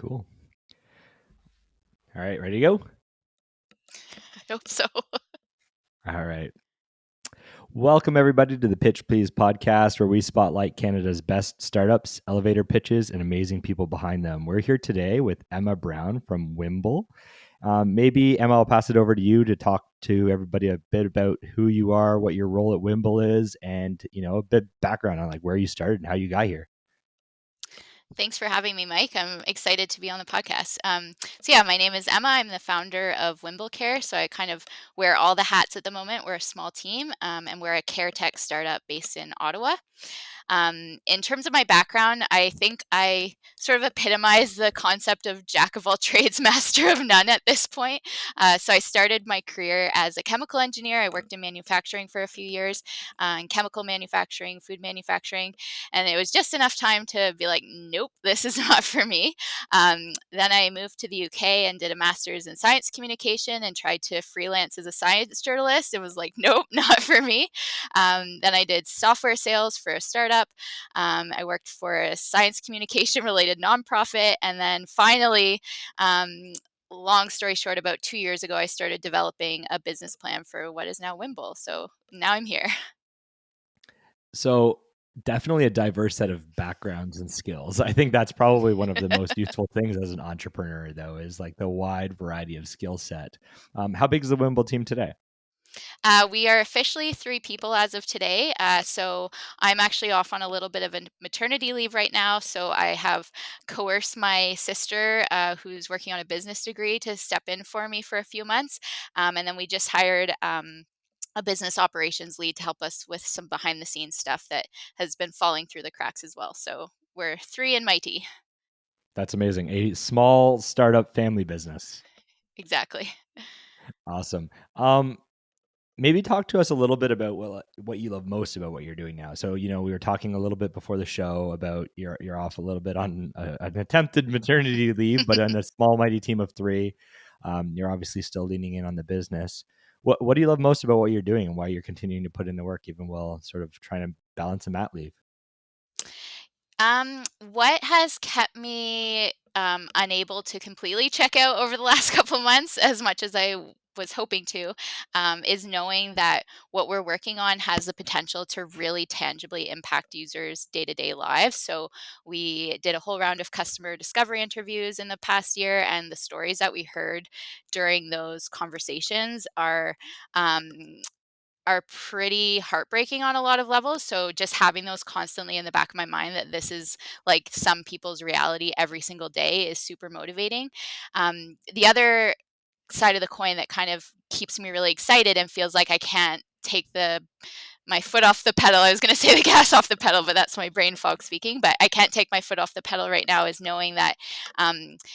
Cool. All right, ready to go? I hope so. All right. Welcome, everybody, to the Pitch Please podcast, where we spotlight Canada's best startups, elevator pitches, and amazing people behind them. We're here today with Emma Brown from Whimble. Maybe, Emma, I'll pass it over to you to talk to everybody a bit about who you are, what your role at Whimble is, and, a bit background on like where you started and how you got here. Thanks for having me, Mike. I'm excited to be on the podcast. My name is Emma. I'm the founder of Whimble Care. So I kind of wear all the hats at the moment. We're a small team, and we're a care tech startup based in Ottawa. In terms of my background, I think I sort of epitomize the concept of jack of all trades, master of none at this point. So I started my career as a chemical engineer. I worked in manufacturing for a few years, in chemical manufacturing, food manufacturing, and it was just enough time to be like, nope, this is not for me. Then I moved to the UK and did a master's in science communication and tried to freelance as a science journalist. It was like, nope, not for me. Then I did software sales for a startup. I worked for a science communication related nonprofit. And then finally, long story short, about 2 years ago, I started developing a business plan for what is now Whimble. So now I'm here. So, definitely a diverse set of backgrounds and skills. I think that's probably one of the most useful things as an entrepreneur, though, is like the wide variety of skill set. How big is the Whimble team today? We are officially 3 people as of today. So I'm actually off on a little bit of a maternity leave right now. So I have coerced my sister, who's working on a business degree, to step in for me for a few months. And then we just hired a business operations lead to help us with some behind the scenes stuff that has been falling through the cracks as well. So we're three and mighty. That's amazing. A small startup family business. Exactly. Awesome. Maybe talk to us a little bit about what you love most about what you're doing now. So, we were talking a little bit before the show about you're off a little bit on an attempted maternity leave, but on a small mighty team of three. You're obviously still leaning in on the business. What do you love most about what you're doing and why you're continuing to put in the work even while sort of trying to balance a mat leave? What has kept me unable to completely check out over the last couple months, as much as was hoping to, is knowing that what we're working on has the potential to really tangibly impact users' day-to-day lives. So we did a whole round of customer discovery interviews in the past year, and the stories that we heard during those conversations um, are pretty heartbreaking on a lot of levels. So just having those constantly in the back of my mind that this is like some people's reality every single day is super motivating. The other side of the coin that kind of keeps me really excited and feels like I can't take my foot off the pedal. I was going to say the gas off the pedal, but that's my brain fog speaking. But I can't take my foot off the pedal right now, is knowing that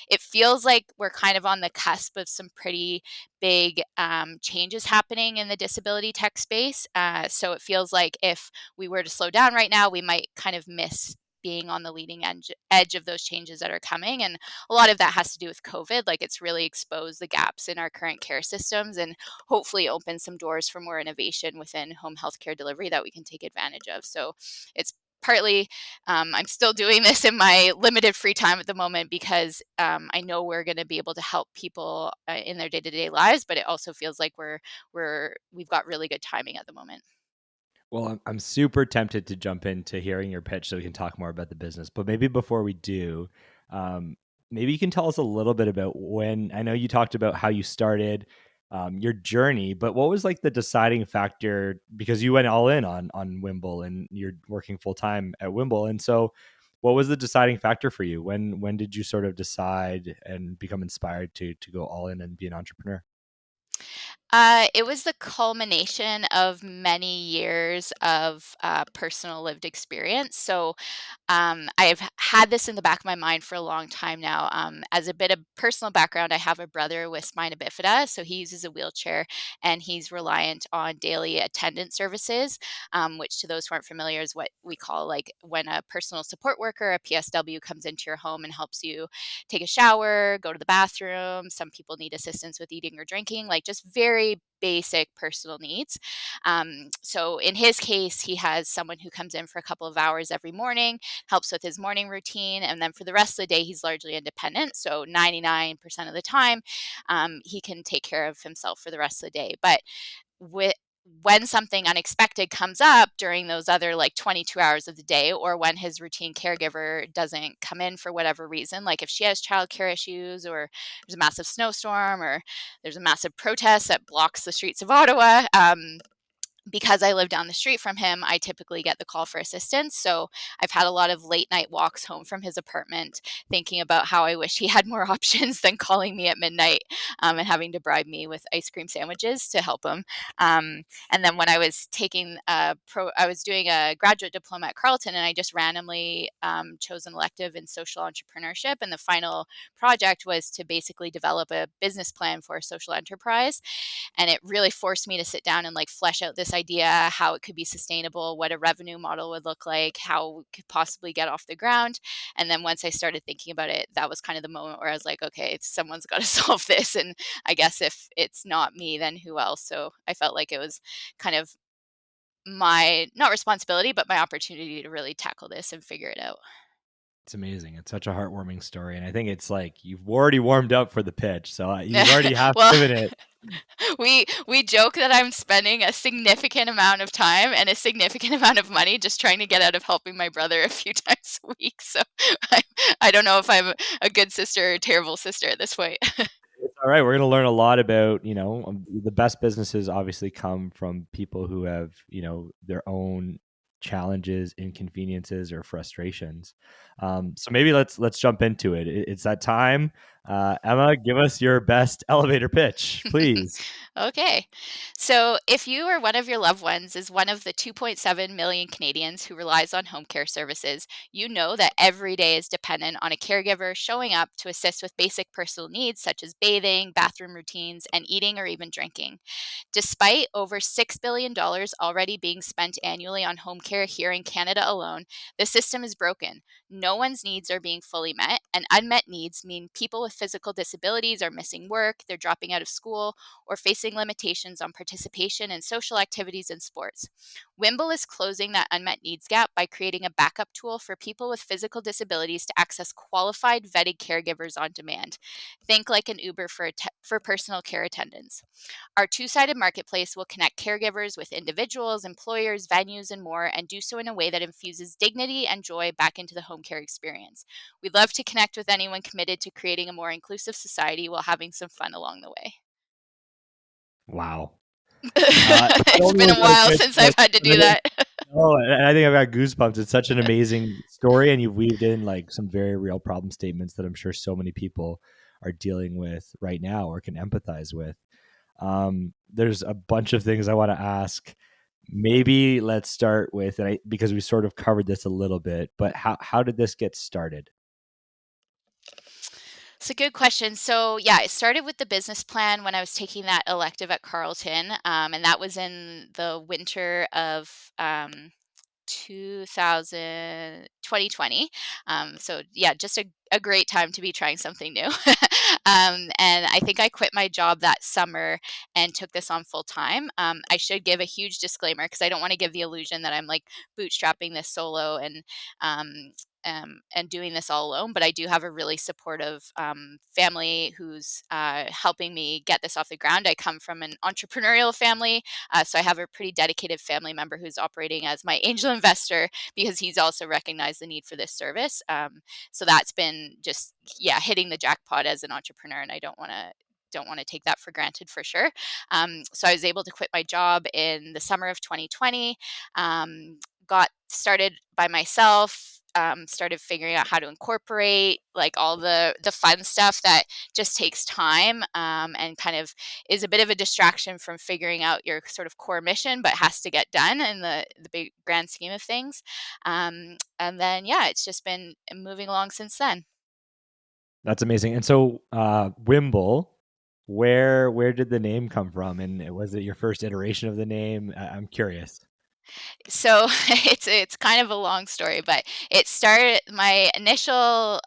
it feels like we're kind of on the cusp of some pretty big changes happening in the disability tech space. So it feels like if we were to slow down right now, we might kind of miss being on the leading edge of those changes that are coming. And a lot of that has to do with COVID. Like, it's really exposed the gaps in our current care systems and hopefully open some doors for more innovation within home healthcare delivery that we can take advantage of. So it's partly I'm still doing this in my limited free time at the moment because I know we're going to be able to help people in their day-to-day lives, but it also feels like we've got really good timing at the moment. Well, I'm super tempted to jump into hearing your pitch so we can talk more about the business. But maybe before we do, um, maybe you can tell us a little bit about when. I know you talked about how you started your journey, but what was like the deciding factor? Because you went all in on Whimble and you're working full time at Whimble, and so what was the deciding factor for you? When did you sort of decide and become inspired to go all in and be an entrepreneur? It was the culmination of many years of personal lived experience. So I've had this in the back of my mind for a long time now. As a bit of personal background, I have a brother with spina bifida, so he uses a wheelchair and he's reliant on daily attendant services, which to those who aren't familiar is what we call like when a personal support worker, a PSW, comes into your home and helps you take a shower, go to the bathroom. Some people need assistance with eating or drinking, like just very very basic personal needs. So in his case, he has someone who comes in for a couple of hours every morning, helps with his morning routine, and then for the rest of the day, he's largely independent. So 99% of the time, he can take care of himself for the rest of the day. But with when something unexpected comes up during those other like 22 hours of the day, or when his routine caregiver doesn't come in for whatever reason, like if she has childcare issues, or there's a massive snowstorm, or there's a massive protest that blocks the streets of Ottawa, because I live down the street from him, I typically get the call for assistance. So I've had a lot of late night walks home from his apartment thinking about how I wish he had more options than calling me at midnight, and having to bribe me with ice cream sandwiches to help him. And then when I was I was doing a graduate diploma at Carleton, and I just randomly chose an elective in social entrepreneurship. And the final project was to basically develop a business plan for a social enterprise, and it really forced me to sit down and like flesh out this idea, how it could be sustainable, what a revenue model would look like, how we could possibly get off the ground. And then once I started thinking about it, that was kind of the moment where I was like, okay, someone's got to solve this, and I guess if it's not me, then who else? So I felt like it was kind of my, not responsibility, but my opportunity to really tackle this and figure it out. It's amazing. It's such a heartwarming story, and I think it's like you've already warmed up for the pitch, so you've already half Well, given it. we joke that I'm spending a significant amount of time and a significant amount of money just trying to get out of helping my brother a few times a week. So I, I don't know if I'm a good sister or a terrible sister at this point. It's all right. We're going to learn a lot about, the best businesses obviously come from people who have, their own challenges, inconveniences, or frustrations. So maybe let's jump into it. It's that time. Emma, give us your best elevator pitch, please. Okay. So, if you or one of your loved ones is one of the 2.7 million Canadians who relies on home care services, you know that every day is dependent on a caregiver showing up to assist with basic personal needs such as bathing, bathroom routines, and eating or even drinking. Despite over $6 billion already being spent annually on home care here in Canada alone, the system is broken. No one's needs are being fully met, and unmet needs mean people with physical disabilities are missing work, they're dropping out of school, or facing limitations on participation in social activities and sports. Whimble is closing that unmet needs gap by creating a backup tool for people with physical disabilities to access qualified, vetted caregivers on demand. Think like an Uber for personal care attendants. Our two sided marketplace will connect caregivers with individuals, employers, venues, and more, and do so in a way that infuses dignity and joy back into the home care experience. We'd love to connect with anyone committed to creating a more inclusive society while having some fun along the way. Wow. It's the It's only been one a got a while pitch, since I've had to do that. and I think I've got goosebumps. It's such an amazing story, and you've weaved in like some very real problem statements that I'm sure so many people are dealing with right now or can empathize with. There's a bunch of things I want to ask. Maybe let's start with, because we sort of covered this a little bit, but how did this get started? It's a good question. So, yeah, it started with the business plan when I was taking that elective at Carleton, and that was in the winter of 2000 2020. So yeah, just a great time to be trying something new. And I think I quit my job that summer and took this on full time. I should give a huge disclaimer because I don't want to give the illusion that I'm like bootstrapping this solo and doing this all alone. But I do have a really supportive family who's helping me get this off the ground. I come from an entrepreneurial family, so I have a pretty dedicated family member who's operating as my angel investor because he's also recognized the need for this service. So that's been just, yeah, hitting the jackpot as an entrepreneur, and I don't want to take that for granted for sure. So I was able to quit my job in the summer of 2020. Got started by myself. Started figuring out how to incorporate like all the fun stuff that just takes time, and kind of is a bit of a distraction from figuring out your sort of core mission, but has to get done in the big grand scheme of things. And then yeah, it's just been moving along since then. That's amazing. And so, Wimble, where did the name come from? And was it your first iteration of the name? I'm curious. So it's kind of a long story, but it started. My initial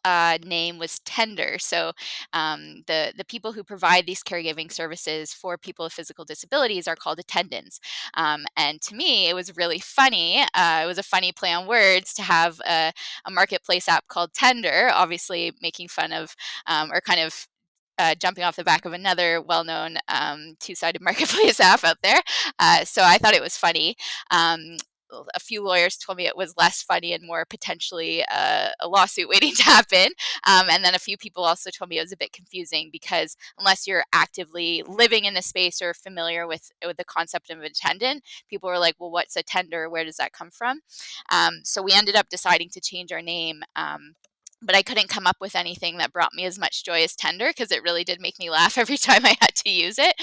name was Tender. So the people who provide these caregiving services for people with physical disabilities are called attendants. And to me, it was really funny. It was a funny play on words to have a marketplace app called Tender, obviously making fun of or kind of jumping off the back of another well-known two-sided marketplace app out there. So I thought it was funny. Um, a few lawyers told me it was less funny and more potentially a lawsuit waiting to happen. And then a few people also told me it was a bit confusing because unless you're actively living in the space or familiar with the concept of attendant, people were like, well, what's a tender? Where does that come from? So we ended up deciding to change our name. But I couldn't come up with anything that brought me as much joy as Tender because it really did make me laugh every time I had to use it.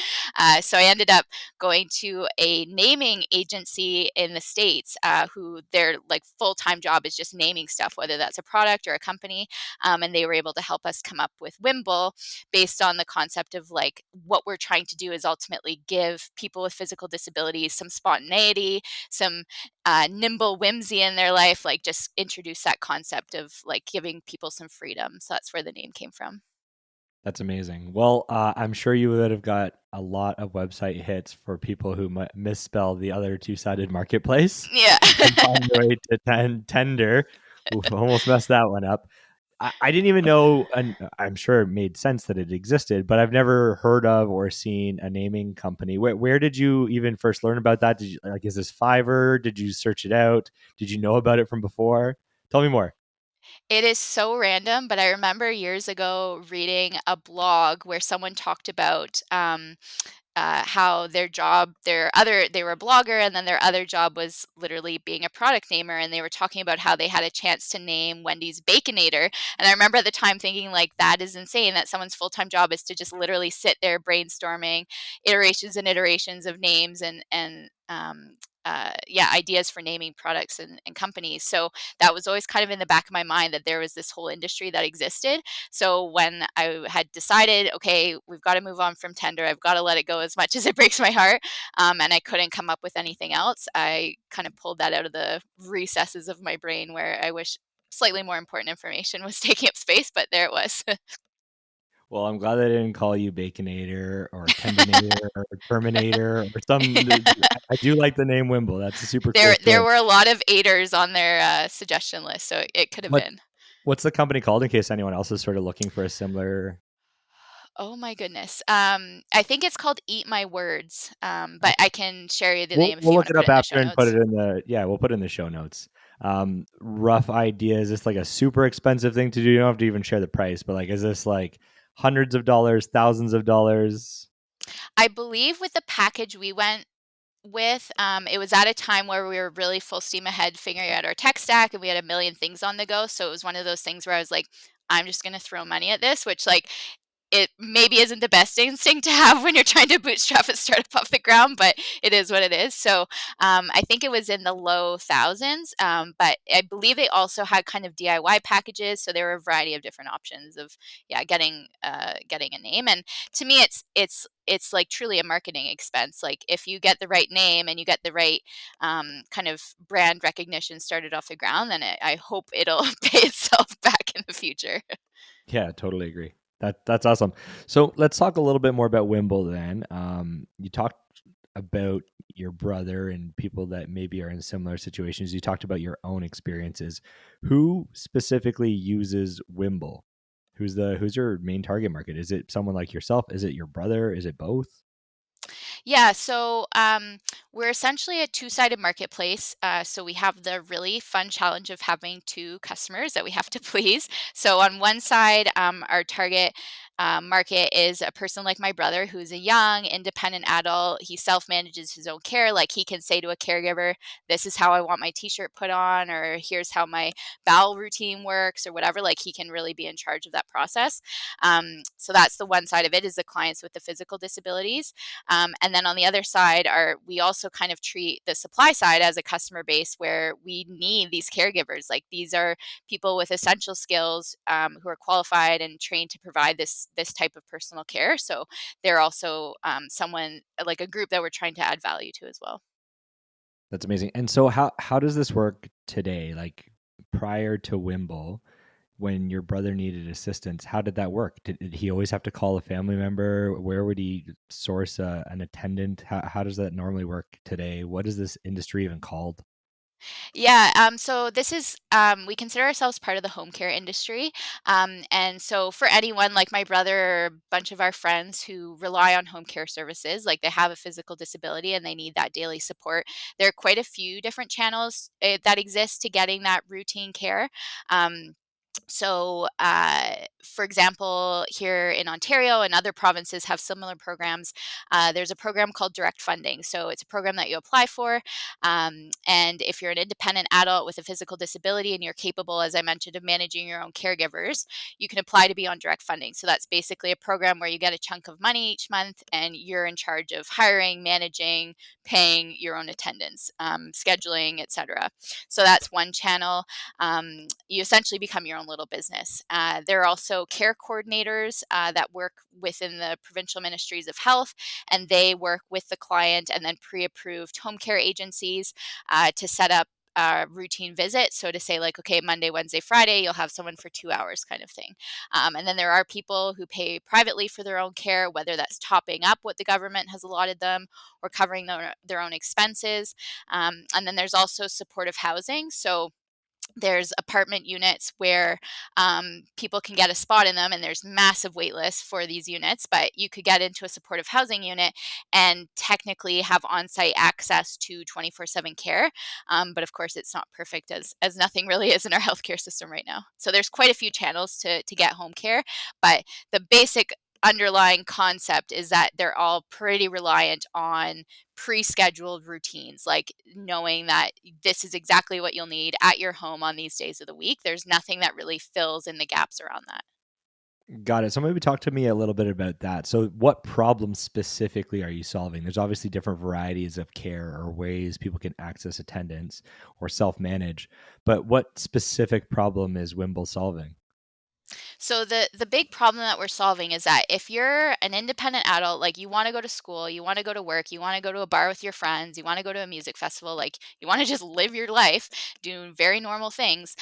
So I ended up going to a naming agency in the States who their like full-time job is just naming stuff, whether that's a product or a company. And they were able to help us come up with Whimble based on the concept of like what we're trying to do is ultimately give people with physical disabilities some spontaneity, some nimble whimsy in their life, like just introduce that concept of like giving people some freedom. So that's where the name came from. That's amazing. Well, I'm sure you would have got a lot of website hits for people who misspell the other two-sided marketplace Yeah. and find their way to tender. Oof, almost messed that one up. I didn't even know, and I'm sure it made sense that it existed, but I've never heard of or seen a naming company. Where did you even first learn about that? Did you like, is this Fiverr? Did you search it out? Did you know about it from before? Tell me more. It is so random, but I remember years ago reading a blog where someone talked about how they were a blogger, and then their other job was literally being a product namer, and they were talking about how they had a chance to name Wendy's Baconator. And I remember at the time thinking like that is insane that someone's full-time job is to just literally sit there brainstorming iterations and iterations of names and yeah, ideas for naming products and companies. So that was always kind of in the back of my mind that there was this whole industry that existed. So when I had decided, okay, we've got to move on from Tender, I've got to let it go as much as it breaks my heart, and I couldn't come up with anything else, I kind of pulled that out of the recesses of my brain where I wish slightly more important information was taking up space, but there it was. Well, I'm glad they didn't call you Baconator or Tendinator or Terminator or some. I do like the name Wimble. That's a super cool There story. were a lot of aiders on their suggestion list, so it could have What been. what's the company called in case anyone else is sort of looking for a similar? Oh my goodness. I think it's called Eat My Words, but Okay. I can share you the We'll name if we'll you look want to it put up it in the show after and put it notes. in the we'll put it in the show notes. Rough idea. Is this like a super expensive thing to do? You don't have to even share the price, but like, is this like hundreds of dollars, thousands of dollars? I believe with the package we went with, it was at a time where we were really full steam ahead figuring out our tech stack and we had a million things on the go. So it was one of those things where I was like, I'm just going to throw money at this, which like it maybe isn't the best instinct to have when you're trying to bootstrap a startup off the ground, but it is what it is. So I think it was in the low thousands, but I believe they also had kind of DIY packages. So there were a variety of different options of yeah getting a name. And to me, it's like truly a marketing expense. Like if you get the right name and you get the right kind of brand recognition started off the ground, then I hope it'll pay itself back in the future. Yeah, totally agree. That's awesome. So let's talk a little bit more about Wimble then. You talked about your brother and people that maybe are in similar situations. You talked about your own experiences. Who specifically uses Wimble? Who's your main target market? Is it someone like yourself? Is it your brother? Is it both? Yeah, so we're essentially a two-sided marketplace. So we have the really fun challenge of having two customers that we have to please. So on one side, our target market is a person like my brother who's a young, independent adult. He self-manages his own care. Like he can say to a caregiver, "This is how I want my t-shirt put on," or "Here's how my bowel routine works," or whatever. Like he can really be in charge of that process. So that's the one side of it is the clients with the physical disabilities. And then on the other side, we also kind of treat the supply side as a customer base where we need these caregivers. Like these are people with essential skills who are qualified and trained to provide this type of personal care. So they're also someone like a group that we're trying to add value to as well. That's amazing. And so how does this work today? Like prior to Wimble, when your brother needed assistance, how did that work? Did he always have to call a family member? Where would he source an attendant? How does that normally work today? What is this industry even called? Yeah, so this is we consider ourselves part of the home care industry. And so for anyone like my brother or a bunch of our friends who rely on home care services, like they have a physical disability and they need that daily support, there are quite a few different channels that exist to getting that routine care. Um, for example, here in Ontario and other provinces have similar programs. There's a program called direct funding. So it's a program that you apply for. And if you're an independent adult with a physical disability and you're capable, as I mentioned, of managing your own caregivers, you can apply to be on direct funding. So that's basically a program where you get a chunk of money each month and you're in charge of hiring, managing, paying your own attendance, scheduling, etc. So that's one channel. You essentially become your own little business. There are also care coordinators that work within the provincial ministries of health, and they work with the client and then pre-approved home care agencies to set up a routine visit. So to say like, okay, Monday, Wednesday, Friday, you'll have someone for 2 hours kind of thing. And then there are people who pay privately for their own care, whether that's topping up what the government has allotted them or covering their own expenses. And then there's also supportive housing. So there's apartment units where people can get a spot in them, and there's massive wait lists for these units, but you could get into a supportive housing unit and technically have on-site access to 24/7 care. But of course it's not perfect, as nothing really is in our healthcare system right now. So there's quite a few channels to get home care, but the basic underlying concept is that they're all pretty reliant on pre-scheduled routines, like knowing that this is exactly what you'll need at your home on these days of the week. There's nothing that really fills in the gaps around that. Got it. So maybe talk to me a little bit about that. So what problems specifically are you solving? There's obviously different varieties of care or ways people can access attendance or self-manage, but what specific problem is Wimble solving? So the big problem that we're solving is that if you're an independent adult, like you want to go to school, you want to go to work, you want to go to a bar with your friends, you want to go to a music festival, like you want to just live your life, doing very normal things,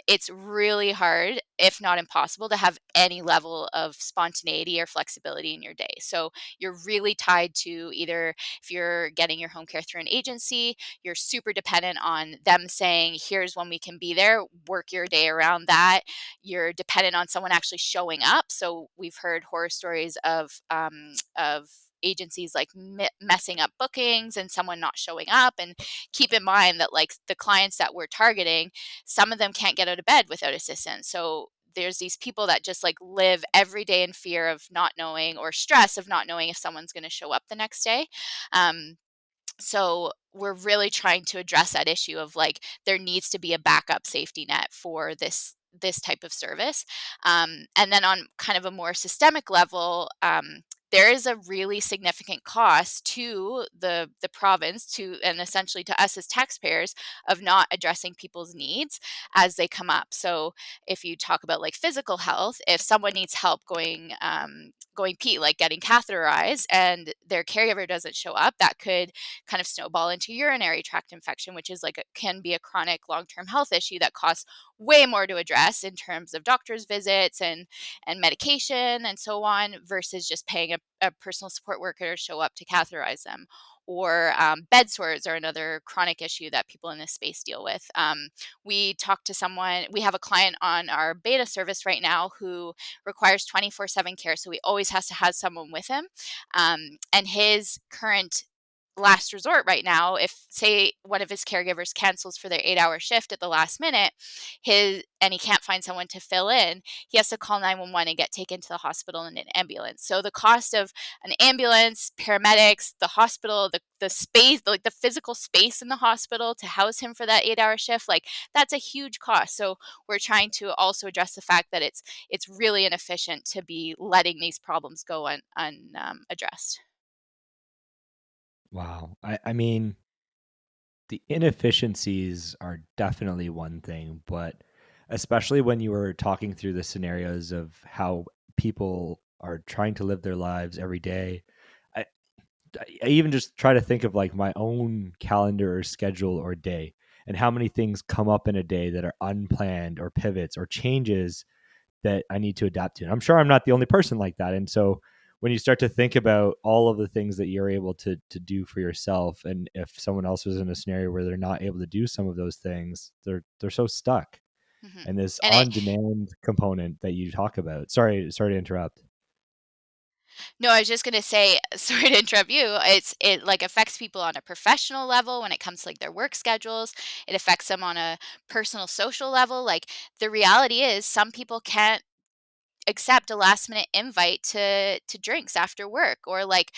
it's really hard, if not impossible, to have any level of spontaneity or flexibility in your day. So you're really tied to either if you're getting your home care through an agency, you're super dependent on them saying, here's when we can be there, work your day around that. You're dependent on someone actually showing up. So we've heard horror stories of agencies like messing up bookings and someone not showing up. And keep in mind that like the clients that we're targeting, some of them can't get out of bed without assistance. So there's these people that just like live every day in fear of not knowing or stress of not knowing if someone's going to show up the next day. Um, so we're really trying to address that issue of like there needs to be a backup safety net for this type of service. And then on kind of a more systemic level, there is a really significant cost to the province to and essentially to us as taxpayers of not addressing people's needs as they come up. So if you talk about like physical health, if someone needs help going pee, like getting catheterized, and their caregiver doesn't show up, that could kind of snowball into urinary tract infection, which is like can be a chronic long-term health issue that costs way more to address in terms of doctor's visits and medication and so on versus just paying a personal support worker to show up to catheterize them. Or bed sores are another chronic issue that people in this space deal with. We talked to someone, we have a client on our beta service right now who requires 24/7 care. So he always has to have someone with him. And his current last resort right now, if say one of his caregivers cancels for their 8-hour shift at the last minute, his and he can't find someone to fill in, he has to call 911 and get taken to the hospital in an ambulance. So the cost of an ambulance, paramedics, the hospital, the space, like the physical space in the hospital to house him for that 8-hour shift, like that's a huge cost. So we're trying to also address the fact that it's really inefficient to be letting these problems go unaddressed. Wow. I mean, the inefficiencies are definitely one thing, but especially when you were talking through the scenarios of how people are trying to live their lives every day, I even just try to think of like my own calendar or schedule or day, and how many things come up in a day that are unplanned or pivots or changes that I need to adapt to. And I'm sure I'm not the only person like that. And so when you start to think about all of the things that you're able to do for yourself, and if someone else was in a scenario where they're not able to do some of those things, they're so stuck. Mhm. And this And it on demand component that you talk about. Sorry to interrupt. No, I was just gonna say, sorry to interrupt you. It like affects people on a professional level when it comes to like their work schedules. It affects them on a personal social level. Like the reality is some people can't accept a last minute invite to drinks after work, or like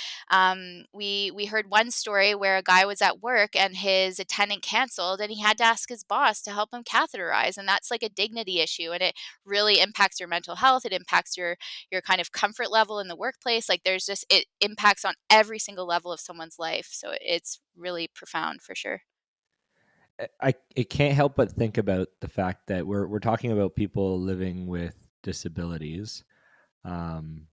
we heard one story where a guy was at work and his attendant canceled and he had to ask his boss to help him catheterize, and that's like a dignity issue, and it really impacts your mental health. It impacts your kind of comfort level in the workplace. Like there's just, it impacts on every single level of someone's life, so it's really profound for sure. I it can't help but think about the fact that we're talking about people living with disabilities, um,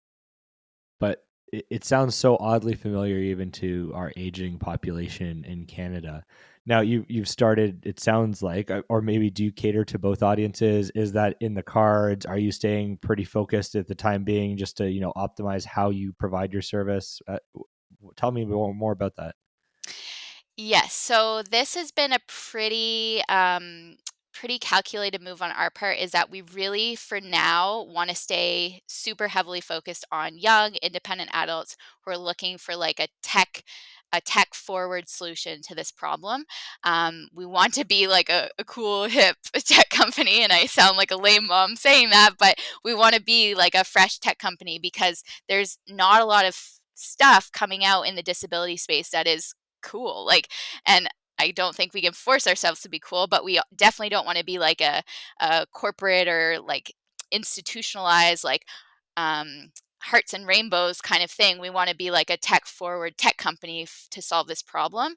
but it sounds so oddly familiar even to our aging population in Canada. Now you've started. It sounds like, or maybe do you cater to both audiences? Is that in the cards? Are you staying pretty focused at the time being, just to optimize how you provide your service? Tell me more about that. Yes. So this has been a pretty calculated move on our part, is that we really for now want to stay super heavily focused on young independent adults who are looking for like a tech forward solution to this problem. We want to be like a cool hip tech company, and I sound like a lame mom saying that, but we want to be like a fresh tech company because there's not a lot of stuff coming out in the disability space that is cool. Like, and I don't think we can force ourselves to be cool, but we definitely don't want to be like a corporate or like institutionalized, like um, hearts and rainbows kind of thing. We want to be like a tech forward tech company to solve this problem.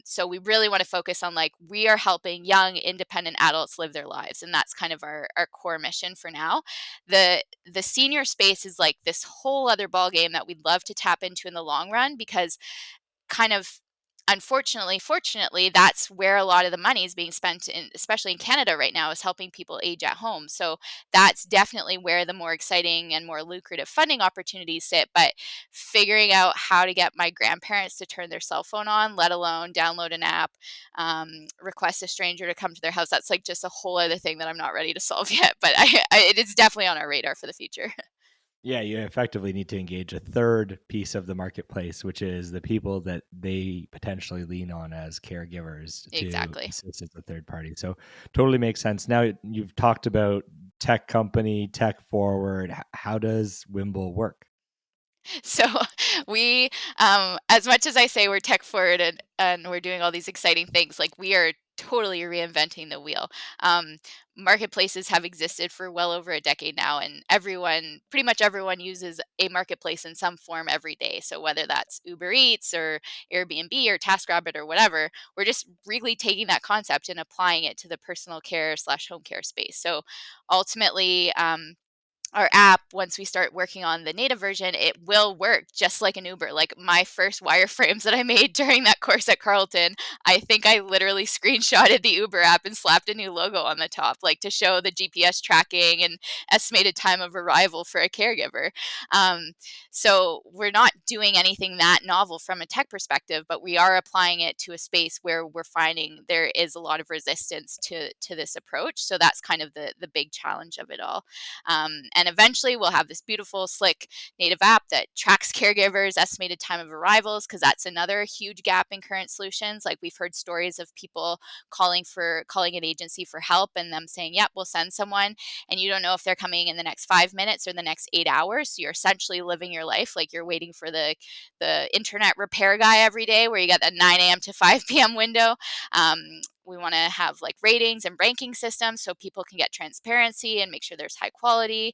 So we really want to focus on like we are helping young independent adults live their lives, and that's kind of our core mission for now. The senior space is like this whole other ball game that we'd love to tap into in the long run, because kind of unfortunately, fortunately, that's where a lot of the money is being spent in, especially in Canada right now, is helping people age at home. So that's definitely where the more exciting and more lucrative funding opportunities sit. But figuring out how to get my grandparents to turn their cell phone on, let alone download an app, request a stranger to come to their house, that's like just a whole other thing that I'm not ready to solve yet. But it is definitely on our radar for the future. Yeah, you effectively need to engage a third piece of the marketplace, which is the people that they potentially lean on as caregivers to Exactly. assist as a third party. So totally makes sense. Now you've talked about tech company, tech forward. How does Wimble work? So we, as much as I say we're tech forward and we're doing all these exciting things, like we are totally reinventing the wheel. Marketplaces have existed for well over a decade now, and pretty much everyone uses a marketplace in some form every day. So whether that's Uber Eats or Airbnb or TaskRabbit or whatever, we're just really taking that concept and applying it to the personal care slash home care space. So ultimately, our app, once we start working on the native version, it will work just like an Uber. Like my first wireframes that I made during that course at Carleton, I think I literally screenshotted the Uber app and slapped a new logo on the top, like to show the GPS tracking and estimated time of arrival for a caregiver. Um, so we're not doing anything that novel from a tech perspective, but we are applying it to a space where we're finding there is a lot of resistance to this approach. So that's kind of the big challenge of it all. And eventually we'll have this beautiful, slick native app that tracks caregivers' estimated time of arrivals, because that's another huge gap in current solutions. Like we've heard stories of people calling an agency for help and them saying, yep, we'll send someone. And you don't know if they're coming in the next 5 minutes or the next 8 hours. So you're essentially living your life like you're waiting for the internet repair guy every day, where you got that 9 a.m. to 5 p.m. window. Um, we want to have like ratings and ranking systems so people can get transparency and make sure there's high quality.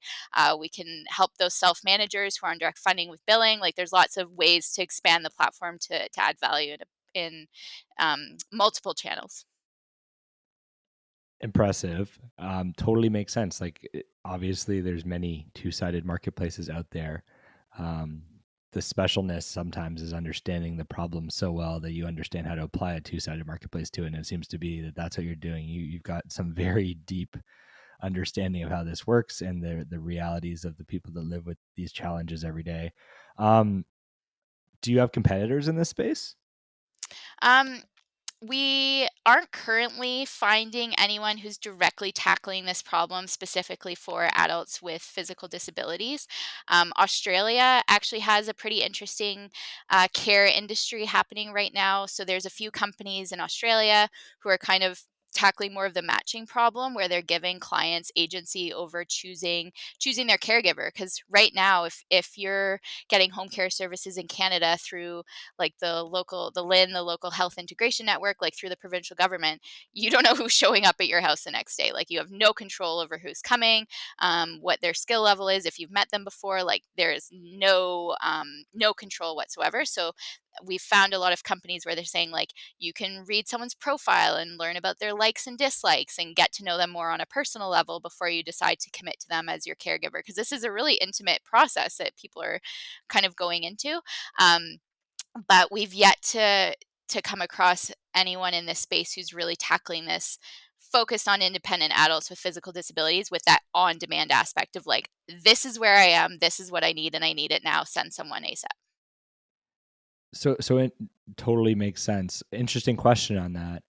We can help those self managers who are on direct funding with billing. Like there's lots of ways to expand the platform to add value in multiple channels. Impressive. Totally makes sense. Like obviously, there's many two-sided marketplaces out there. Um, the specialness sometimes is understanding the problem so well that you understand how to apply a two-sided marketplace to it. And it seems to be that that's what you're doing. You've got some very deep understanding of how this works and the realities of the people that live with these challenges every day. Um, do you have competitors in this space? Um, We aren't currently finding anyone who's directly tackling this problem specifically for adults with physical disabilities. Australia actually has a pretty interesting care industry happening right now. So there's a few companies in Australia who are kind of tackling more of the matching problem where they're giving clients agency over choosing their caregiver, because right now if you're getting home care services in Canada through like the LIN, the local health integration network, like through the provincial government, you don't know who's showing up at your house the next day. Like you have no control over who's coming, what their skill level is, if you've met them before. Like there is no control whatsoever. So we've found a lot of companies where they're saying like you can read someone's profile and learn about their likes and dislikes and get to know them more on a personal level before you decide to commit to them as your caregiver, because this is a really intimate process that people are kind of going into. But we've yet to come across anyone in this space who's really tackling this focused on independent adults with physical disabilities with that on demand aspect of like, this is where I am, this is what I need, and I need it now, send someone ASAP. So it totally makes sense. Interesting question on that.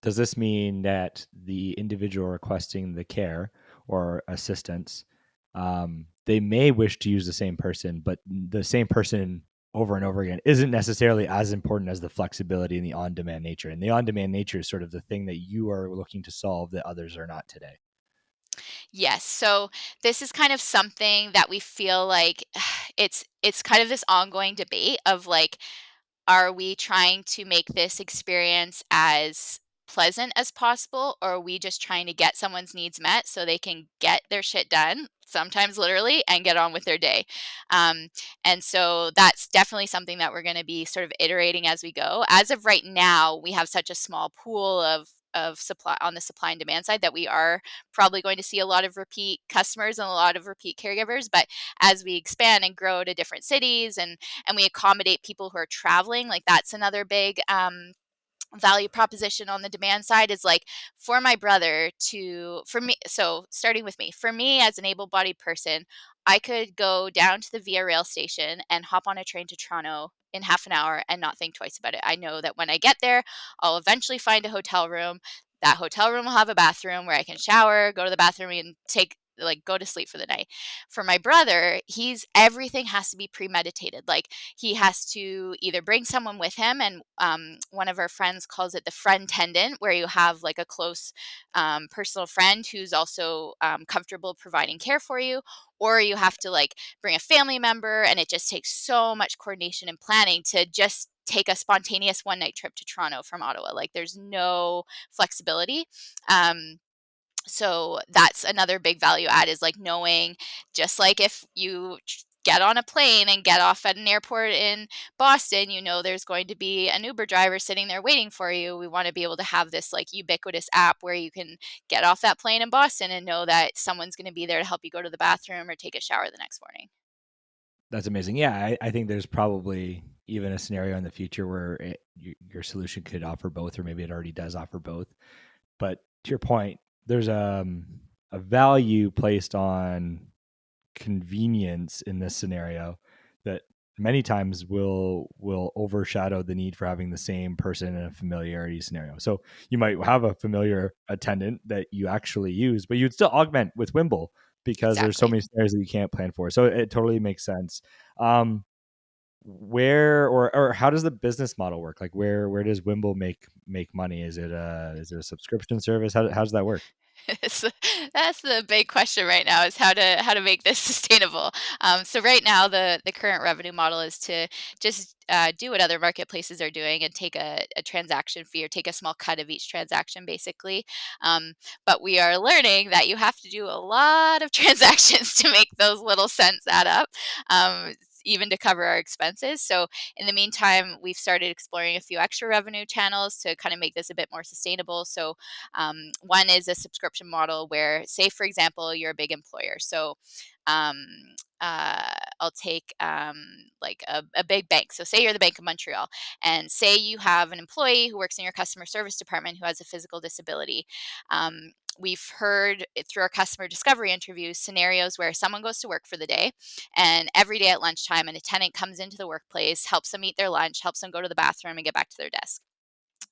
Does this mean that the individual requesting the care or assistance, they may wish to use the same person, but the same person over and over again isn't necessarily as important as the flexibility and the on-demand nature. And the on-demand nature is sort of the thing that you are looking to solve that others are not today. Yes. So this is kind of something that we feel like it's kind of this ongoing debate of like, are we trying to make this experience as pleasant as possible, or are we just trying to get someone's needs met so they can get their shit done, sometimes literally, and get on with their day? Um, and so that's definitely something that we're going to be sort of iterating as we go. As of right now, we have such a small pool of supply on the supply and demand side that we are probably going to see a lot of repeat customers and a lot of repeat caregivers. But as we expand and grow to different cities and we accommodate people who are traveling, like that's another big value proposition on the demand side is like for my brother to for me. So starting with me, for me as an able-bodied person, I could go down to the Via Rail station and hop on a train to Toronto in half an hour and not think twice about it. I know that when I get there, I'll eventually find a hotel room. That hotel room will have a bathroom where I can shower, go to the bathroom, and take like go to sleep for the night. For my brother, he's everything has to be premeditated. Like he has to either bring someone with him, and one of our friends calls it the friend tendant, where you have like a close personal friend who's also comfortable providing care for you, or you have to like bring a family member, and it just takes so much coordination and planning to just take a spontaneous one night trip to Toronto from Ottawa. Like there's no flexibility. Um, so that's another big value add is like knowing, just like if you get on a plane and get off at an airport in Boston, you know there's going to be an Uber driver sitting there waiting for you. We want to be able to have this like ubiquitous app where you can get off that plane in Boston and know that someone's going to be there to help you go to the bathroom or take a shower the next morning. That's amazing. Yeah, I think there's probably even a scenario in the future where your solution could offer both, or maybe it already does offer both. But to your point, there's a value placed on convenience in this scenario that many times will overshadow the need for having the same person in a familiarity scenario. So you might have a familiar attendant that you actually use, but you'd still augment with Wimble because there's so Exactly. many scenarios that you can't plan for. So it totally makes sense. Um, where or how does the business model work? Like where does Wimble make money? Is it a subscription service? How does that work? So that's the big question right now is how to make this sustainable. So right now the current revenue model is to just do what other marketplaces are doing and take a transaction fee or take a small cut of each transaction basically. Um, but we are learning that you have to do a lot of transactions to make those little cents add up. Um, even to cover our expenses. So in the meantime, we've started exploring a few extra revenue channels to kind of make this a bit more sustainable. So one is a subscription model where, say, for example, you're a big employer. So I'll take like a big bank. So say you're the Bank of Montreal, and say you have an employee who works in your customer service department who has a physical disability. Um, we've heard through our customer discovery interviews scenarios where someone goes to work for the day, and every day at lunchtime, an attendant comes into the workplace, helps them eat their lunch, helps them go to the bathroom and get back to their desk.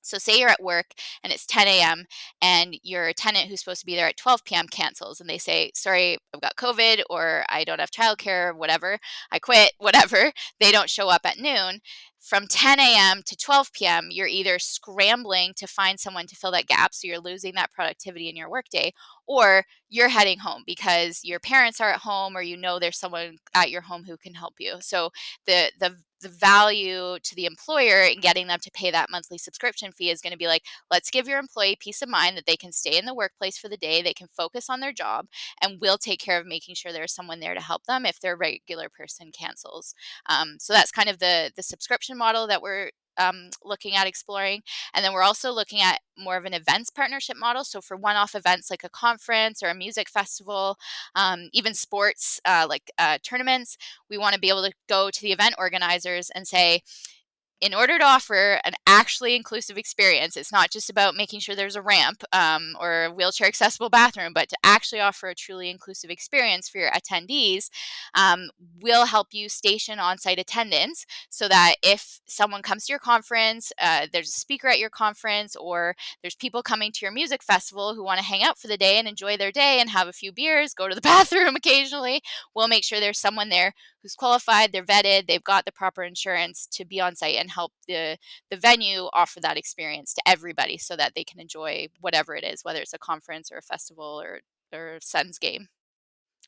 So say you're at work and it's 10 a.m. and your attendant who's supposed to be there at 12 p.m. cancels, and they say, sorry, I've got COVID, or I don't have childcare, whatever, I quit, whatever. They don't show up at noon. From 10 a.m. to 12 p.m., you're either scrambling to find someone to fill that gap, so you're losing that productivity in your workday, or you're heading home because your parents are at home, or you know there's someone at your home who can help you. So the value to the employer in getting them to pay that monthly subscription fee is going to be like, let's give your employee peace of mind that they can stay in the workplace for the day, they can focus on their job, and we'll take care of making sure there's someone there to help them if their regular person cancels. So that's kind of the subscription model that we're looking at exploring. And then we're also looking at more of an events partnership model. So for one-off events like a conference or a music festival, even sports tournaments, we want to be able to go to the event organizers and say, in order to offer an actually inclusive experience, it's not just about making sure there's a ramp or a wheelchair accessible bathroom, but to actually offer a truly inclusive experience for your attendees, we'll help you station on-site attendants so that if someone comes to your conference, there's a speaker at your conference, or there's people coming to your music festival who want to hang out for the day and enjoy their day and have a few beers, go to the bathroom occasionally, we'll make sure there's someone there who's qualified, they're vetted, they've got the proper insurance to be on site and help the venue offer that experience to everybody so that they can enjoy whatever it is, whether it's a conference or a festival or Sens game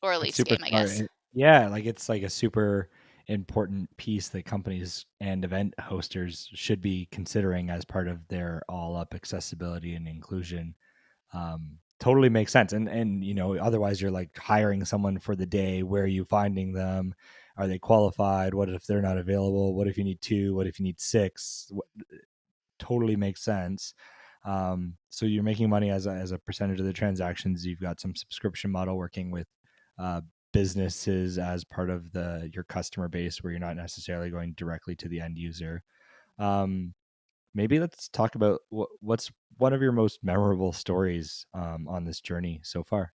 or a That's Leafs super game, I smart. guess. Yeah, like it's like a super important piece that companies and event hosters should be considering as part of their all up accessibility and inclusion. Totally makes sense. And otherwise you're like hiring someone for the day. Where are you finding them? Are they qualified? What if they're not available? What if you need two? What if you need six? Totally makes sense. So you're making money as a percentage of the transactions. You've got some subscription model working with uh, businesses as part of your customer base, where you're not necessarily going directly to the end user. Um, Maybe let's talk about what's one of your most memorable stories on this journey so far.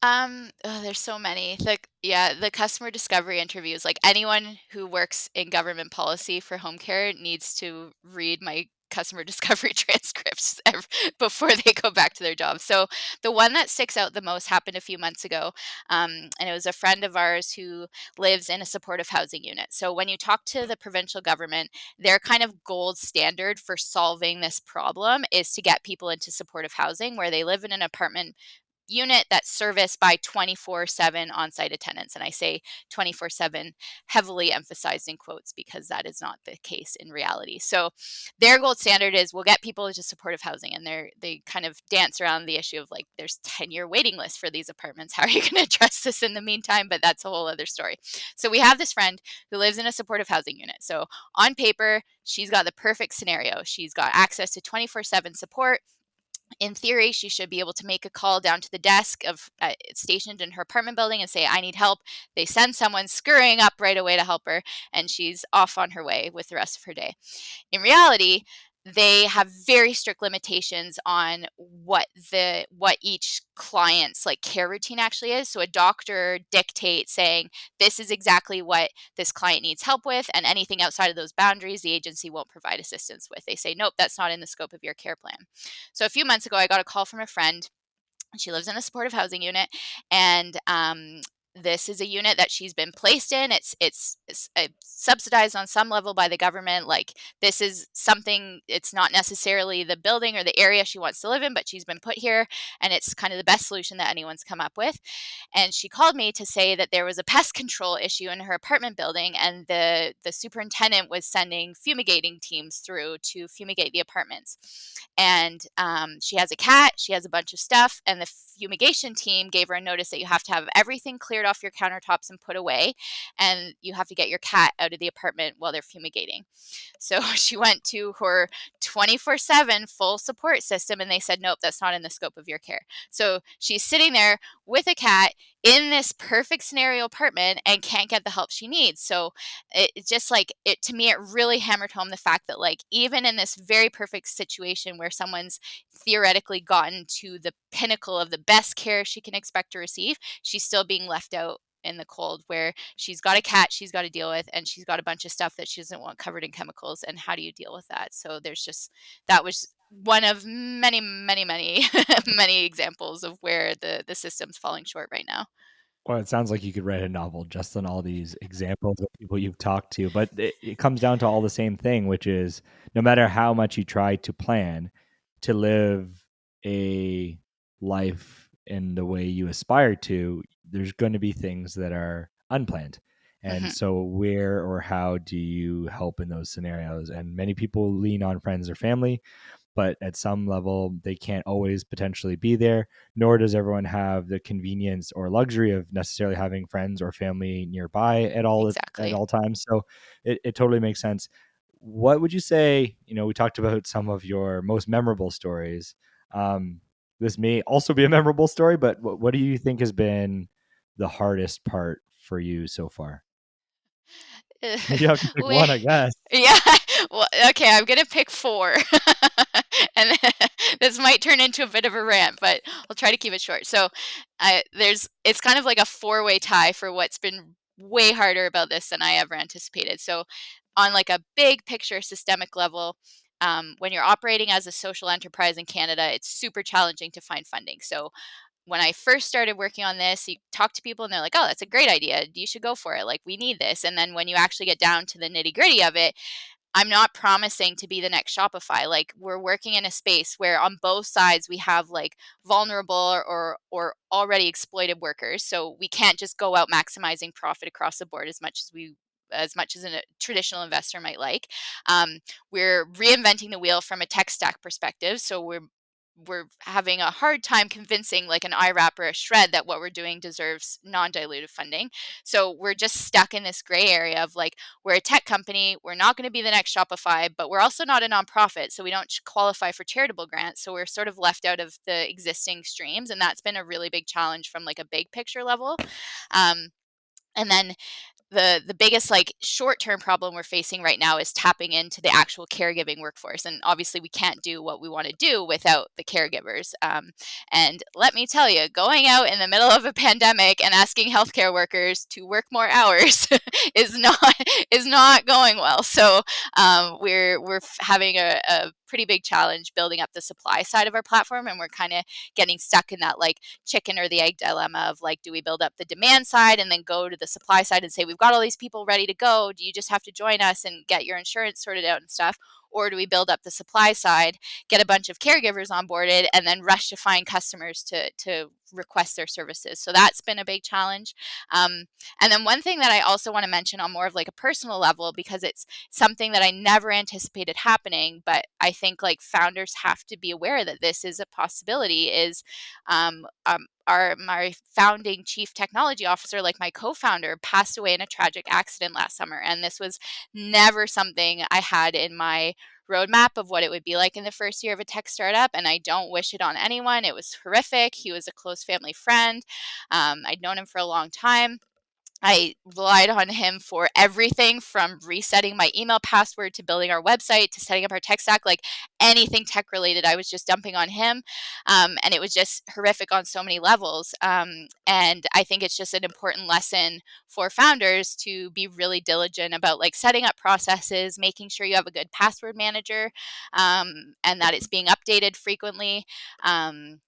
There's so many. Like, yeah, the customer discovery interviews, like anyone who works in government policy for home care needs to read my customer discovery transcripts before they go back to their job. So the one that sticks out the most happened a few months ago. And it was a friend of ours who lives in a supportive housing unit. So when you talk to the provincial government, their kind of gold standard for solving this problem is to get people into supportive housing where they live in an apartment unit that's serviced by 24/7 on-site attendants. And I say 24/7 heavily emphasized in quotes because that is not the case in reality. So their gold standard is we'll get people into supportive housing, and they kind of dance around the issue of like there's 10-year waiting lists for these apartments. How are you going to address this in the meantime? But that's a whole other story. So we have this friend who lives in a supportive housing unit. So on paper, she's got the perfect scenario. She's got access to 24/7 support. In theory, she should be able to make a call down to the desk of stationed in her apartment building and say, I need help. They send someone scurrying up right away to help her, and she's off on her way with the rest of her day. In reality, they have very strict limitations on what each client's like care routine actually is. So a doctor dictates saying this is exactly what this client needs help with, and anything outside of those boundaries the agency won't provide assistance with. They say nope, that's not in the scope of your care plan. So a few months ago I got a call from a friend. She lives in a supportive housing unit, and this is a unit that she's been placed in. It's subsidized on some level by the government. Like this is something. It's not necessarily the building or the area she wants to live in, but she's been put here, and it's kind of the best solution that anyone's come up with. And she called me to say that there was a pest control issue in her apartment building, and the superintendent was sending fumigating teams through to fumigate the apartments. And she has a cat, she has a bunch of stuff, and the fumigation team gave her a notice that you have to have everything cleared off your countertops and put away, and you have to get your cat out of the apartment while they're fumigating. So she went to her 24/7 full support system, and they said, nope, that's not in the scope of your care. So she's sitting there with a cat in this perfect scenario apartment and can't get the help she needs. So it just like it to me, it really hammered home the fact that like even in this very perfect situation where someone's theoretically gotten to the pinnacle of the best care she can expect to receive, she's still being left out in the cold where she's got a cat she's got to deal with and she's got a bunch of stuff that she doesn't want covered in chemicals. And how do you deal with that? So there's just that was one of many, many, many, many examples of where the system's falling short right now. Well, it sounds like you could write a novel just on all these examples of people you've talked to, but it comes down to all the same thing, which is no matter how much you try to plan to live a life in the way you aspire to, there's going to be things that are unplanned. And Mhm. so, where or how do you help in those scenarios? And many people lean on friends or family, but at some level they can't always potentially be there, nor does everyone have the convenience or luxury of necessarily having friends or family nearby at Exactly. all times. So it totally makes sense. What would you say, we talked about some of your most memorable stories. um, this may also be a memorable story, but what do you think has been the hardest part for you so far? You have to pick We one, I guess. yeah, well, okay, I'm gonna pick 4. And this might turn into a bit of a rant, but I'll try to keep it short. So, it's kind of like a four-way tie for what's been way harder about this than I ever anticipated. So, on, like, a big picture systemic level, when you're operating as a social enterprise in Canada, it's super challenging to find funding. So, when I first started working on this, you talk to people and they're like, "Oh, that's a great idea. You should go for it. Like, we need this." And then when you actually get down to the nitty-gritty of it, I'm not promising to be the next Shopify. Like, we're working in a space where on both sides we have like vulnerable or already exploited workers. So we can't just go out maximizing profit across the board as much as a traditional investor might like. We're reinventing the wheel from a tech stack perspective. So we're having a hard time convincing like an IRAP or a shred that what we're doing deserves non-dilutive funding. So we're just stuck in this gray area of like, we're a tech company, we're not going to be the next Shopify, but we're also not a nonprofit, so we don't qualify for charitable grants. So we're sort of left out of the existing streams, and that's been a really big challenge from like a big picture level. Um, and then the biggest like short-term problem we're facing right now is tapping into the actual caregiving workforce, and obviously we can't do what we want to do without the caregivers. And let me tell you, going out in the middle of a pandemic and asking healthcare workers to work more hours is not is not going well. So we're having a pretty big challenge building up the supply side of our platform, and we're kind of getting stuck in that like chicken or the egg dilemma of like, do we build up the demand side and then go to the supply side and say, we've got all these people ready to go. Do you just have to join us and get your insurance sorted out and stuff? Or do we build up the supply side, get a bunch of caregivers onboarded, and then rush to find customers to request their services? So that's been a big challenge. And then one thing that I also want to mention on more of like a personal level, because it's something that I never anticipated happening, but I think like founders have to be aware that this is a possibility, is our my founding chief technology officer, like my co-founder, passed away in a tragic accident last summer, and this was never something I had in my roadmap of what it would be like in the first year of a tech startup, and I don't wish it on anyone. It was horrific. He was a close family friend. I'd known him for a long time. I relied on him for everything from resetting my email password to building our website to setting up our tech stack, like anything tech related, I was just dumping on him. And it was just horrific on so many levels. And I think it's just an important lesson for founders to be really diligent about like setting up processes, making sure you have a good password manager, and that it's being updated frequently. Um,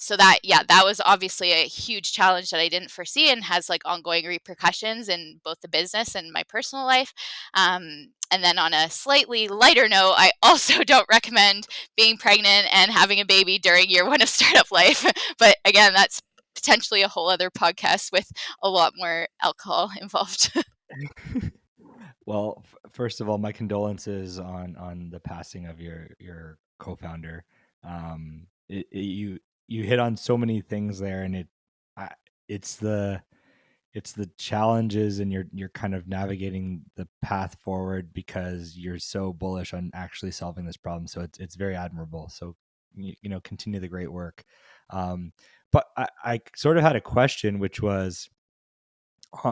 so that, yeah, that was obviously a huge challenge that I didn't foresee and has like ongoing repercussions in both the business and my personal life. And then on a slightly lighter note, I also don't recommend being pregnant and having a baby during year one of startup life. But again, that's potentially a whole other podcast with a lot more alcohol involved. Well, first of all, my condolences on the passing of your co-founder. You hit on so many things there, and I, it's the challenges, and you're kind of navigating the path forward because you're so bullish on actually solving this problem. So it's very admirable. So continue the great work. Um, but I sort of had a question, which was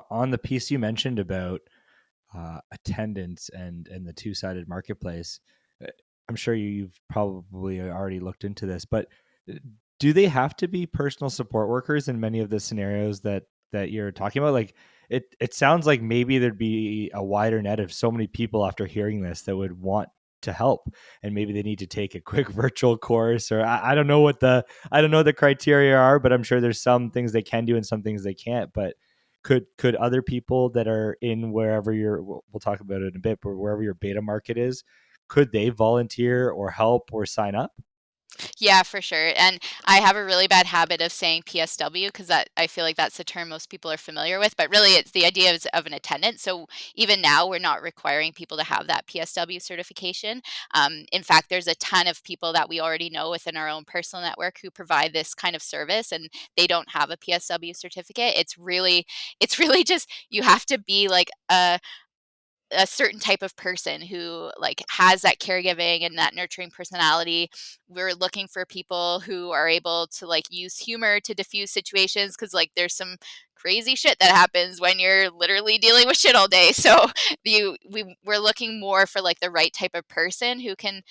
on the piece you mentioned about attendance and the two-sided marketplace. uh, I'm sure you've probably already looked into this, but uh, do they have to be personal support workers in many of the scenarios that you're talking about? Like it sounds like maybe there'd be a wider net of so many people after hearing this that would want to help, and maybe they need to take a quick virtual course, or I don't know what the criteria are, but I'm sure there's some things they can do and some things they can't. But could other people that are in wherever we'll talk about it in a bit, but wherever your beta market is, could they volunteer or help or sign up? Yeah, for sure. And I have a really bad habit of saying PSW because that I feel like that's the term most people are familiar with, but really it's the idea of an attendant. So even now we're not requiring people to have that PSW certification. In fact, there's a ton of people that we already know within our own personal network who provide this kind of service and they don't have a PSW certificate. It's really just you have to be like a certain type of person who like has that caregiving and that nurturing personality. We're looking for people who are able to like use humor to diffuse situations because like there's some crazy shit that happens when you're literally dealing with shit all day. So we're looking more for like the right type of person who can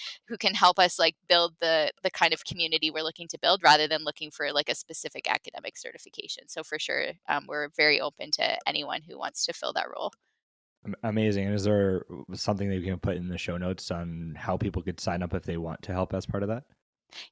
help us like build the kind of community we're looking to build rather than looking for like a specific academic certification. So for sure, we're very open to anyone who wants to fill that role. Amazing. And is there something that you can put in the show notes on how people could sign up if they want to help as part of that?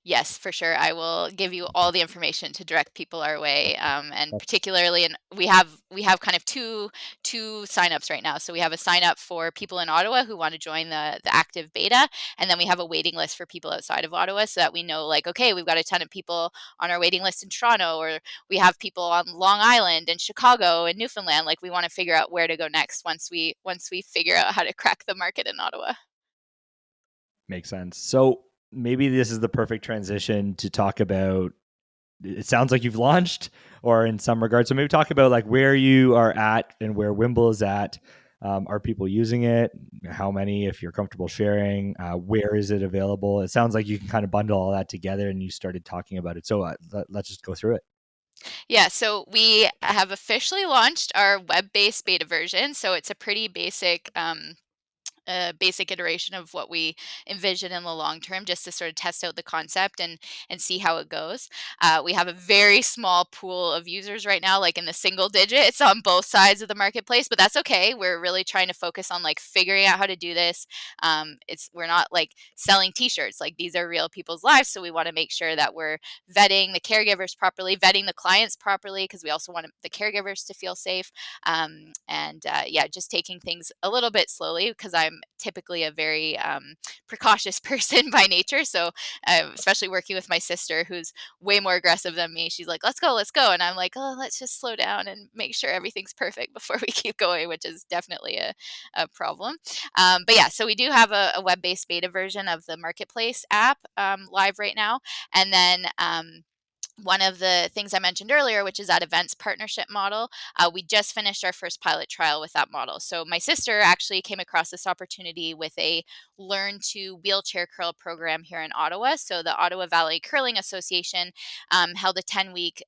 Yes, for sure. I will give you all the information to direct people our way, and particularly, and we have kind of two signups right now. So we have a sign up for people in Ottawa who want to join the active beta, and then we have a waiting list for people outside of Ottawa, so that we know like okay, we've got a ton of people on our waiting list in Toronto, or we have people on Long Island and Chicago and Newfoundland. Like we want to figure out where to go next once we figure out how to crack the market in Ottawa. Makes sense. So maybe this is the perfect transition to talk about, it sounds like you've launched or in some regards. So maybe talk about like where you are at and where Whimble is at. Are people using it? How many, if you're comfortable sharing? Where is it available? It sounds like you can kind of bundle all that together and you started talking about it. So let's just go through it. Yeah, so we have officially launched our web-based beta version. So it's a pretty basic iteration of what we envision in the long term, just to sort of test out the concept and see how it goes. We have a very small pool of users right now, like in the single digits on both sides of the marketplace, but that's okay. We're really trying to focus on like figuring out how to do this. We're not like selling T-shirts; like these are real people's lives, so we want to make sure that we're vetting the caregivers properly, vetting the clients properly, because we also want the caregivers to feel safe. And just taking things a little bit slowly because I'm typically a very precautious person by nature. So, especially working with my sister, who's way more aggressive than me, she's like, let's go. And I'm like, oh, let's just slow down and make sure everything's perfect before we keep going, which is definitely a problem. But yeah, so we do have a web based beta version of the Marketplace app live right now. And then, one of the things I mentioned earlier, which is that events partnership model, we just finished our first pilot trial with that model. So my sister actually came across this opportunity with a Learn to Wheelchair Curl program here in Ottawa. So the Ottawa Valley Curling Association held a 10-week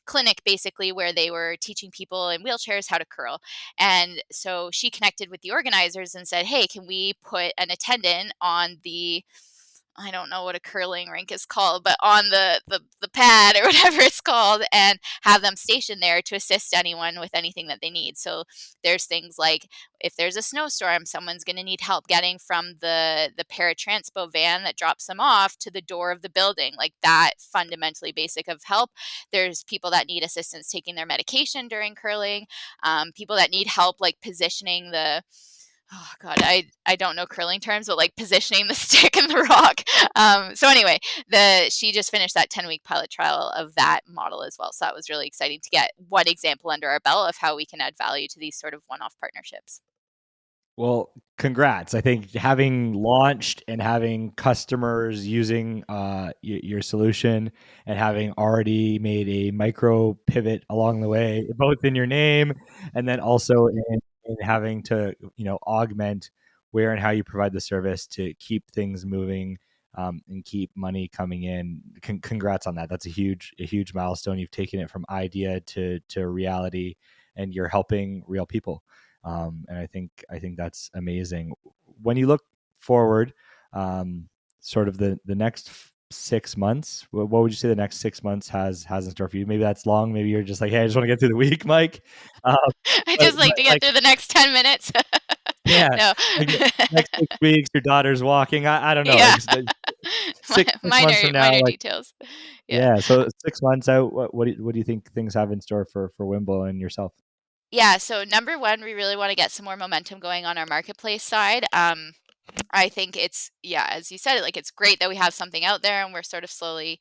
clinic basically where they were teaching people in wheelchairs how to curl. And so she connected with the organizers and said, hey, can we put an attendant on the I don't know what a curling rink is called, but on the pad or whatever it's called, and have them stationed there to assist anyone with anything that they need. So there's things like if there's a snowstorm, someone's going to need help getting from the paratranspo van that drops them off to the door of the building, like that fundamentally basic of help. There's people that need assistance taking their medication during curling, people that need help like positioning the oh god, I don't know curling terms, but like positioning the stick in the rock. So anyway, the she just finished that 10-week pilot trial of that model as well. So that was really exciting to get one example under our belt of how we can add value to these sort of one-off partnerships. Well, congrats. I think having launched and having customers using your solution and having already made a micro pivot along the way, both in your name and then also in having to, augment where and how you provide the service to keep things moving and keep money coming in. Congrats on that. That's a huge milestone. You've taken it from idea to reality, and you're helping real people. And I think that's amazing. When you look forward, sort of the next 6 months, what would you say the next 6 months has in store for you? Maybe that's long. Maybe you're just like, hey, I just want to get through the week, Mike. Uh, I but, just like but to get like, through the next 10 minutes. yeah, No. like next 6 weeks, your daughter's walking. I don't know, Yeah. like six Minor months from now, minor like details. Yeah. yeah. So 6 months out, what do you think things have in store for Wimble and yourself? Yeah, so number 1, we really wanna get some more momentum going on our marketplace side. I think it's yeah, as you said, like it's great that we have something out there and we're sort of slowly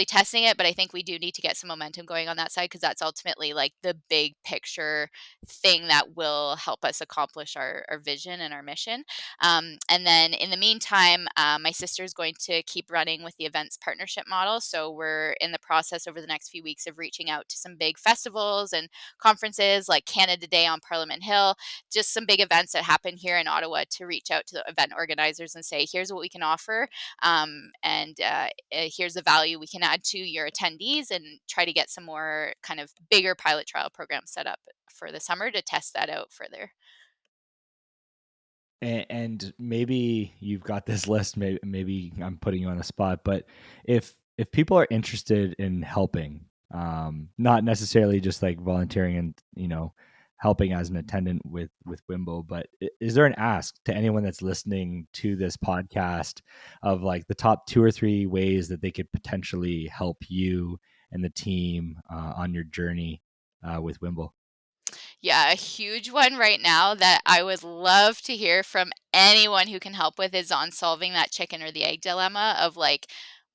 testing it, but I think we do need to get some momentum going on that side because that's ultimately like the big picture thing that will help us accomplish our vision and our mission. And then in the meantime, my sister is going to keep running with the events partnership model. So we're in the process over the next few weeks of reaching out to some big festivals and conferences like Canada Day on Parliament Hill, just some big events that happen here in Ottawa, to reach out to the event organizers and say, here's what we can offer, and here's the value we can add to your attendees, and try to get some more kind of bigger pilot trial programs set up for the summer to test that out further. And maybe you've got this list. Maybe I'm putting you on the spot, but if people are interested in helping, not necessarily just like volunteering and helping as an attendant with Wimble, but is there an ask to anyone that's listening to this podcast of like the top 2 or 3 ways that they could potentially help you and the team on your journey with Wimble? Yeah, a huge one right now that I would love to hear from anyone who can help with is on solving that chicken or the egg dilemma of like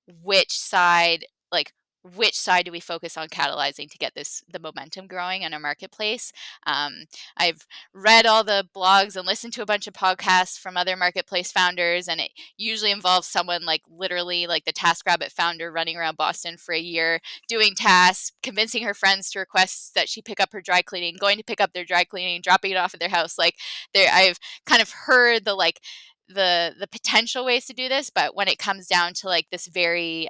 which side like which side do we focus on catalyzing to get the momentum growing in our marketplace. I've read all the blogs and listened to a bunch of podcasts from other marketplace founders, and it usually involves someone like literally like the TaskRabbit founder running around Boston for a year doing tasks, convincing her friends to request that she pick up her dry cleaning, going to pick up their dry cleaning, dropping it off at their house. Like there, I've kind of heard the potential ways to do this, but when it comes down to like this very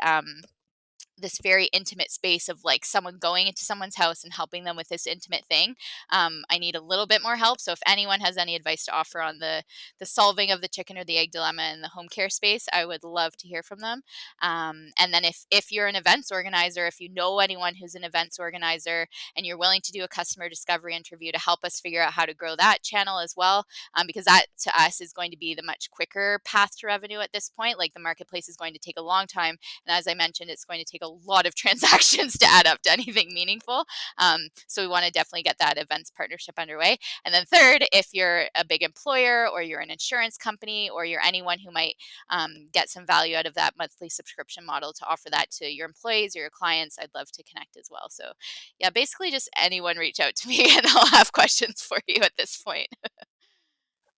intimate space of like someone going into someone's house and helping them with this intimate thing, I need a little bit more help. So if anyone has any advice to offer on the solving of the chicken or the egg dilemma in the home care space, I would love to hear from them. And then if you're an events organizer, if you know anyone who's an events organizer and you're willing to do a customer discovery interview to help us figure out how to grow that channel as well, because that to us is going to be the much quicker path to revenue at this point. Like the marketplace is going to take a long time, and as I mentioned, it's going to take a lot of transactions to add up to anything meaningful. So we want to definitely get that events partnership underway. And then third, if you're a big employer or you're an insurance company or you're anyone who might get some value out of that monthly subscription model to offer that to your employees or your clients, I'd love to connect as well. So yeah, basically just anyone reach out to me and I'll have questions for you at this point.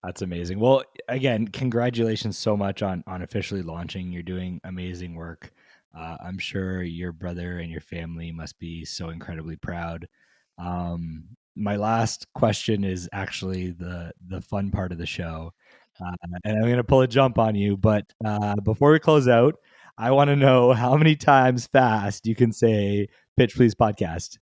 That's amazing. Well, again, congratulations so much on officially launching. You're doing amazing work. I'm sure your brother and your family must be so incredibly proud. My last question is actually the fun part of the show, and I'm going to pull a jump on you. But before we close out, I want to know how many times fast you can say "Pitch Please" podcast.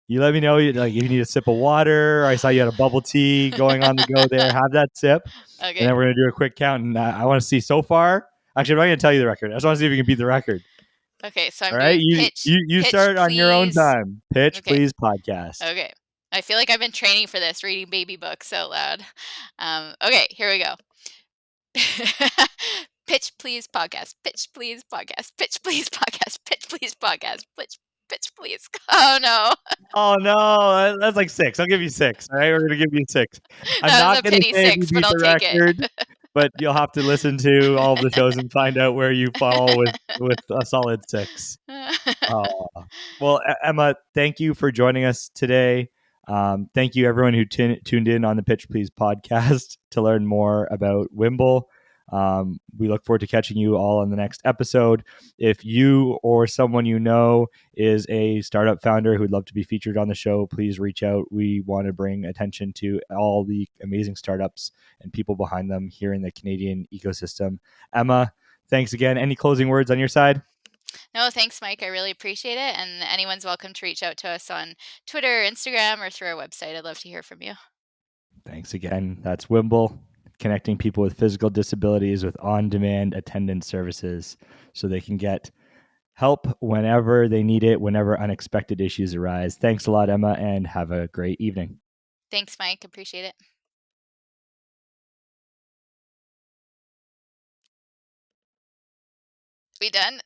You let me know, like, if you need a sip of water. I saw you had a bubble tea going on the go there. Have that sip, and Okay. then we're gonna do a quick count. And I want to see so far. Actually, I'm not gonna tell you the record. I just want to see if you can beat the record. Okay. So All I'm right, doing you pitch, start on your own please. time. Pitch, Okay. please, podcast. Okay. I feel like I've been training for this, reading baby books out loud. Okay, here we go. Pitch please podcast. Pitch please podcast. Pitch please podcast. Pitch please podcast. Pitch please. Oh no. Oh no, that's like six. I'll give you six. All right, we're gonna give you six. I'm That was not a gonna pity say if you 6, but beat I'll the take it. record, but you'll have to listen to all of the shows and find out where you fall with a solid six. Oh, well, Emma, thank you for joining us today. Thank you, everyone who tuned in on the Pitch Please podcast to learn more about Wimble. We look forward to catching you all on the next episode. If you or someone you know is a startup founder who'd love to be featured on the show, please reach out. We want to bring attention to all the amazing startups and people behind them here in the Canadian ecosystem. Emma, Thanks again. Any closing words on your side? No, thanks, Mike. I really appreciate it. And anyone's welcome to reach out to us on Twitter, Instagram, or through our website. I'd love to hear from you. Thanks again. That's Whimble, connecting people with physical disabilities with on-demand attendance services so they can get help whenever they need it, whenever unexpected issues arise. Thanks a lot, Emma, and have a great evening. Thanks, Mike. Appreciate it. We done?